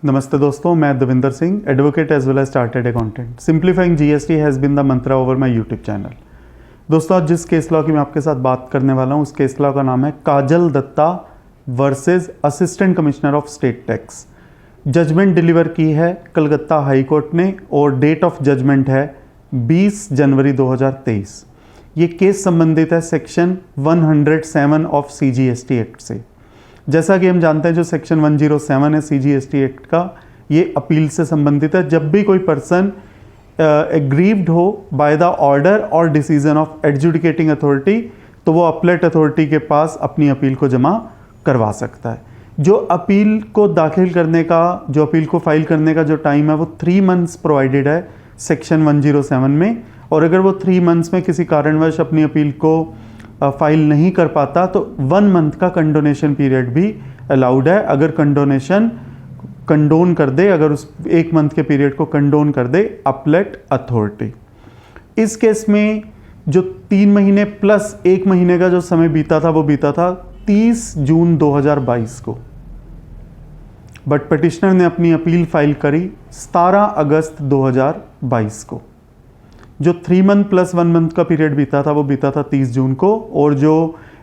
Namaste दोस्तों, मैं Davinder Singh, advocate as well as chartered accountant. Simplifying GST has been the mantra over my YouTube channel. दोस्तों, आज जिस case law की मैं आपके साथ बात करने वाला हूँ उस केस लॉ का नाम है Kajal Datta versus assistant commissioner of state tax. Judgement deliver की है कलकत्ता हाई कोर्ट ने और डेट ऑफ जजमेंट है 20 जनवरी 2023। ये केस संबंधित है सेक्शन 107 ऑफ CGST एक्ट से। जैसा कि हम जानते हैं जो सेक्शन 107 है CGST एक्ट का, ये अपील से संबंधित है। जब भी कोई पर्सन एग्रीव्ड हो बाय द ऑर्डर और डिसीजन ऑफ एडजुडिकेटिंग अथॉरिटी, तो वो अपलेट अथॉरिटी के पास अपनी अपील को जमा करवा सकता है। जो अपील को दाखिल करने का, जो अपील को फाइल करने का जो टाइम है वो 3 मंथ्स प्रोवाइडेड है सेक्शन 107 में। और अगर वो 3 मंथ्स में किसी कारणवश अपनी अपील को फाइल नहीं कर पाता तो 1 मंथ का कंडोनेशन पीरियड भी अलाउड है। अगर कंडोनेशन कंडोन कर दे, अगर उस 1 मंथ के पीरियड को कंडोन कर दे अपलेट अथॉरिटी। इस केस में जो 3 महीने प्लस 1 महीने का जो समय बीता था वो बीता था 30 जून 2022 को। बट पिटिशनर ने अपनी अपील फाइल करी 17 अगस्त 2022 को। जो 3 मंथ प्लस 1 मंथ का पीरियड बीता था वो बीता था 30 जून को। और जो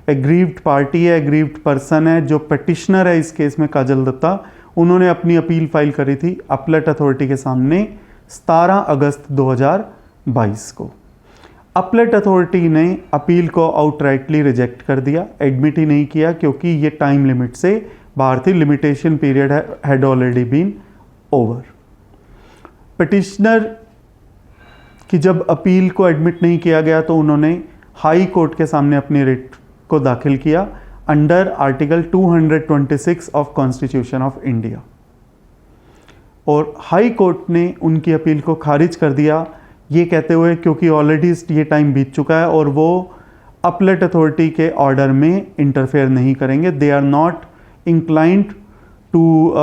एग्रीव्ड पार्टी है, एग्रीव्ड पर्सन है, जो पिटिशनर है इस केस में काजल दत्ता, उन्होंने अपनी अपील फाइल करी थी अपलेट अथॉरिटी के सामने 17 अगस्त 2022 को। अपलेट अथॉरिटी ने अपील को आउटराइटली रिजेक्ट कर दिया, एडमिट ही नहीं किया क्योंकि ये टाइम लिमिट से बाहर थी। Limitation period had already been over. Petitioner कि जब अपील को एडमिट नहीं किया गया तो उन्होंने हाई कोर्ट के सामने अपनी रिट को दाखिल किया under article 226 of constitution of India. और हाई कोर्ट ने उनकी अपील को खारिज कर दिया, ये कहते हुए क्योंकि ऑलरेडी ये टाइम बीत चुका है और वो अपलेट अथॉरिटी के ऑर्डर में इंटरफेयर नहीं करेंगे। They are not inclined to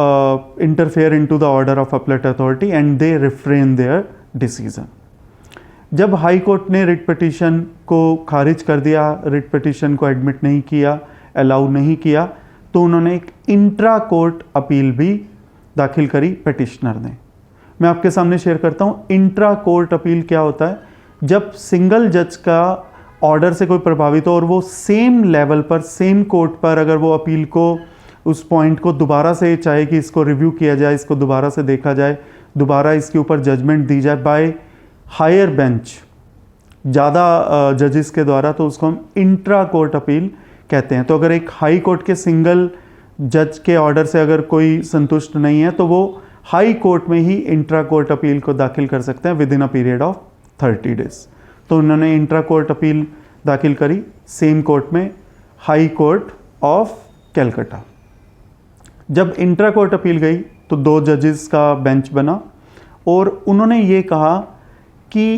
interfere into the order of appellate authority and they refrain their decision. जब हाई कोर्ट ने रिट पिटीशन को खारिज कर दिया, रिट पिटीशन को एडमिट नहीं किया, अलाउ नहीं किया, तो उन्होंने एक इंट्रा कोर्ट अपील भी दाखिल करी पिटिशनर ने। मैं आपके सामने शेयर करता हूँ इंट्रा कोर्ट अपील क्या होता है। जब सिंगल जज का ऑर्डर से कोई प्रभावित हो और वो सेम लेवल पर, सेम कोर्ट पर अगर वो अपील को, उस पॉइंट को दोबारा से चाहे कि इसको रिव्यू किया जाए, इसको दोबारा से देखा जाए, दोबारा इसके ऊपर जजमेंट दी जाए बाय हायर बेंच, ज़्यादा जजेस के द्वारा, तो उसको हम इंट्रा कोर्ट अपील कहते हैं। तो अगर एक हाई कोर्ट के सिंगल जज के ऑर्डर से अगर कोई संतुष्ट नहीं है तो वो हाई कोर्ट में ही इंट्रा कोर्ट अपील को दाखिल कर सकते हैं with in a period of 30 days. तो उन्होंने इंट्रा कोर्ट अपील दाखिल करी सेम कोर्ट में, हाई कोर्ट ऑफ कैलकाटा। जब इंट्रा कोर्ट अपील गई तो 2 जजेस का बेंच बना और उन्होंने ये कहा कि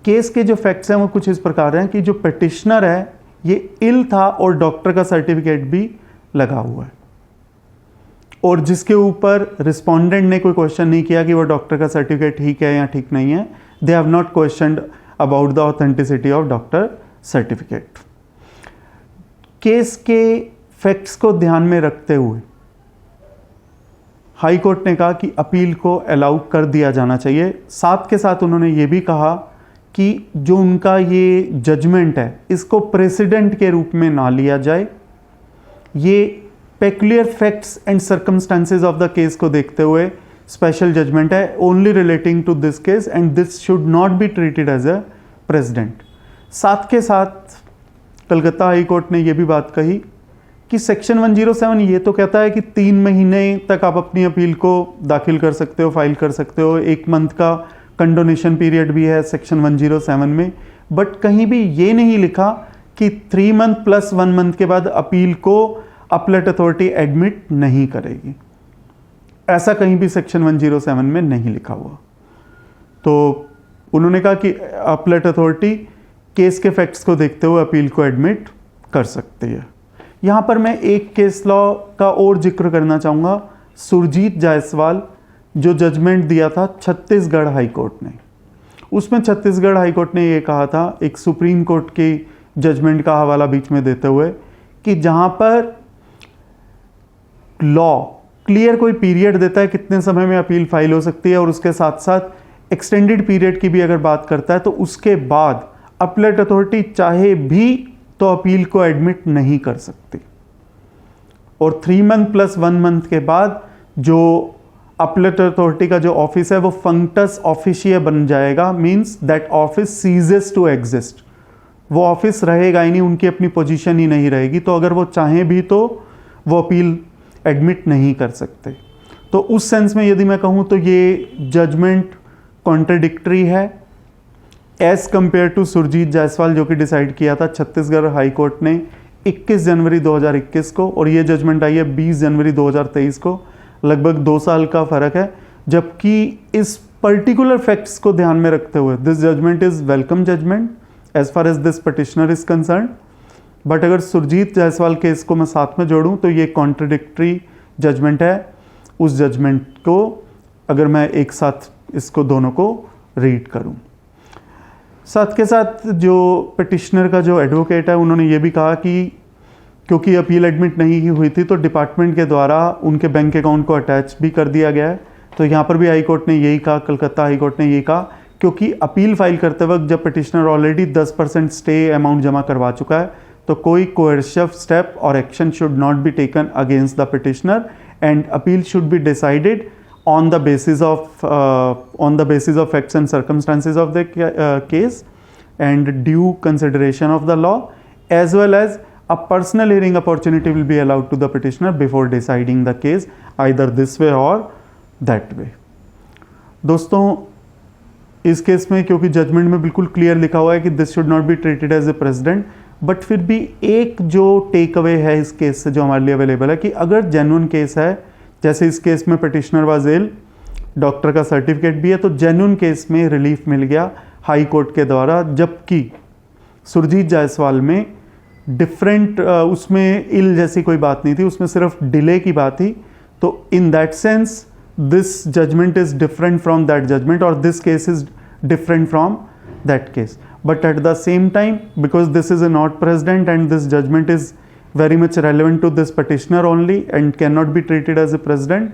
केस के जो फैक्ट्स हैं वो कुछ इस प्रकार हैं कि जो पिटिशनर है ये इल था और डॉक्टर का सर्टिफिकेट भी लगा हुआ है, और जिसके ऊपर रिस्पोंडेंट ने कोई क्वेश्चन नहीं किया कि वो डॉक्टर का सर्टिफिकेट ठीक है या ठीक नहीं है। They have not questioned about the authenticity of doctor certificate. Case के फैक्ट्स को ध्यान में रखते हुए हाई कोर्ट ने कहा कि अपील को अलाउ कर दिया जाना चाहिए। साथ के साथ उन्होंने ये भी कहा कि जो उनका ये जजमेंट है इसको प्रेसिडेंट के रूप में ना लिया जाए। ये peculiar facts and circumstances of the case को देखते हुए स्पेशल जजमेंट है, only relating to this case and this should not be treated as a precedent. साथ के साथ कलकत्ता हाई कोर्ट ने यह भी बात कही कि सेक्शन 107 ये तो कहता है कि 3 महीने तक आप अपनी अपील को दाखिल कर सकते हो, फाइल कर सकते हो। 1 मंथ का कंडोनेशन पीरियड भी है सेक्शन 107 में, बट कहीं भी ये नहीं लिखा कि 3 मंथ प्लस 1 मंथ के बाद अपील को अपलेट अथॉरिटी एडमिट नहीं करेगी। ऐसा कहीं भी सेक्शन 107 में नहीं लिखा हुआ। तो उन्होंने कहा कि अपलेट अथॉरिटी केस के फैक्ट्स को देखते हुए अपील को एडमिट कर सकती है। यहाँ पर मैं एक केस लॉ का और जिक्र करना चाहूँगा, सुरजीत जायसवाल, जो जजमेंट दिया था छत्तीसगढ़ हाई कोर्ट ने। उसमें छत्तीसगढ़ हाई कोर्ट ने ये कहा था, एक सुप्रीम कोर्ट की जजमेंट का हवाला बीच में देते हुए, कि जहाँ पर लॉ क्लियर कोई पीरियड देता है कितने समय में अपील फाइल हो सकती है, और उसके साथ साथ एक्सटेंडेड पीरियड की भी अगर बात करता है तो उसके बाद अपीलेट अथॉरिटी चाहे भी तो अपील को एडमिट नहीं कर सकती। और 3 मंथ प्लस 1 मंथ के बाद जो अपीलेट अथॉरिटी का जो ऑफिस है वो फंक्टस ऑफिशिया बन जाएगा, means that office ceases to exist. वो ऑफिस रहेगा ही नहीं, उनकी अपनी पोजीशन ही नहीं रहेगी, तो अगर वो चाहें भी तो वो अपील एडमिट नहीं कर सकते। तो उस सेंस में यदि मैं कहूँ तो ये जजमेंट कॉन्ट्रडिक्टरी है as compare to Surjit Jaiswal, जो कि डिसाइड किया था छत्तीसगढ़ हाई कोर्ट ने 21 जनवरी 2021 को, और ये जजमेंट आई है 20 जनवरी 2023 को। लगभग 2 साल का फ़र्क है, जबकि इस पर्टिकुलर फैक्ट्स को ध्यान में रखते हुए this judgment is welcome judgment as far as this petitioner is concern. But अगर सुरजीत जायसवाल केस को मैं साथ में जोड़ूं तो ये कॉन्ट्रडिक्टरी जजमेंट है उस जजमेंट को, अगर मैं एक साथ इसको दोनों को रीड करूं। साथ के साथ जो पिटिशनर का जो एडवोकेट है उन्होंने ये भी कहा कि क्योंकि अपील एडमिट नहीं हुई थी तो डिपार्टमेंट के द्वारा उनके बैंक अकाउंट को अटैच भी कर दिया गया है। तो यहाँ पर भी हाई कोर्ट ने यही कहा, कलकत्ता हाई कोर्ट ने यही कहा, क्योंकि अपील फाइल करते वक्त जब पिटिशनर ऑलरेडी 10% स्टे अमाउंट जमा करवा चुका है तो कोई कोएर्सिव स्टेप और action should not be taken against the petitioner and appeal should be decided on the basis of facts and circumstances of the case and due consideration of the law, as well as a personal hearing opportunity will be allowed to the petitioner before deciding the case either this way or that way। दोस्तों इस case में क्योंकि judgement में बिल्कुल clear लिखा हुआ है कि this should not be treated as a precedent, but फिर भी एक जो टेक अवे है इस केस से जो हमारे लिए अवेलेबल है कि अगर जेन्युइन केस है, जैसे इस केस में पिटिशनर वाज इल, डॉक्टर का सर्टिफिकेट भी है, तो जेन्युइन केस में रिलीफ मिल गया हाई कोर्ट के द्वारा, जबकि सुरजीत जायसवाल में डिफरेंट उसमें इल जैसी कोई बात नहीं थी, उसमें सिर्फ डिले की बात थी। तो in that sense this judgement is different from that judgement और this case is different from that case, but at the same time because this is a not president and this judgement is very much relevant to this petitioner only and cannot be treated as a precedent,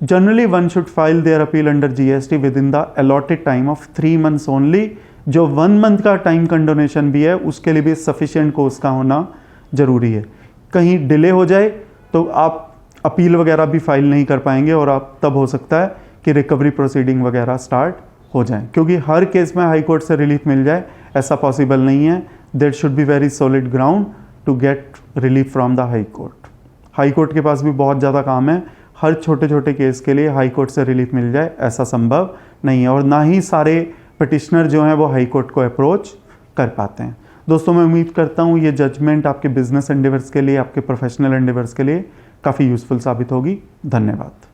generally one should file their appeal under GST within the allotted time of 3 months only। जो 1 month का time condonation भी है उसके लिए भी sufficient course का होना जरूरी है। कहीं डिले हो जाए तो आप अपील वगैरह भी फाइल नहीं कर पाएंगे और आप तब हो सकता है कि रिकवरी प्रोसीडिंग वगैरह स्टार्ट हो जाए, क्योंकि हर केस में हाई कोर्ट से रिलीफ मिल जाए ऐसा पॉसिबल नहीं है। There should be very solid ground to get relief from the high court. High court के पास भी बहुत ज़्यादा काम है, हर छोटे छोटे केस के लिए हाई कोर्ट से रिलीफ मिल जाए ऐसा संभव नहीं है, और ना ही सारे पिटिशनर जो हैं वो हाई कोर्ट को अप्रोच कर पाते हैं। दोस्तों मैं उम्मीद करता हूँ ये जजमेंट आपके बिजनेस एंडेवर्स के लिए, आपके प्रोफेशनल एंडेवर्स के लिए काफ़ी यूज़फुल साबित होगी। धन्यवाद।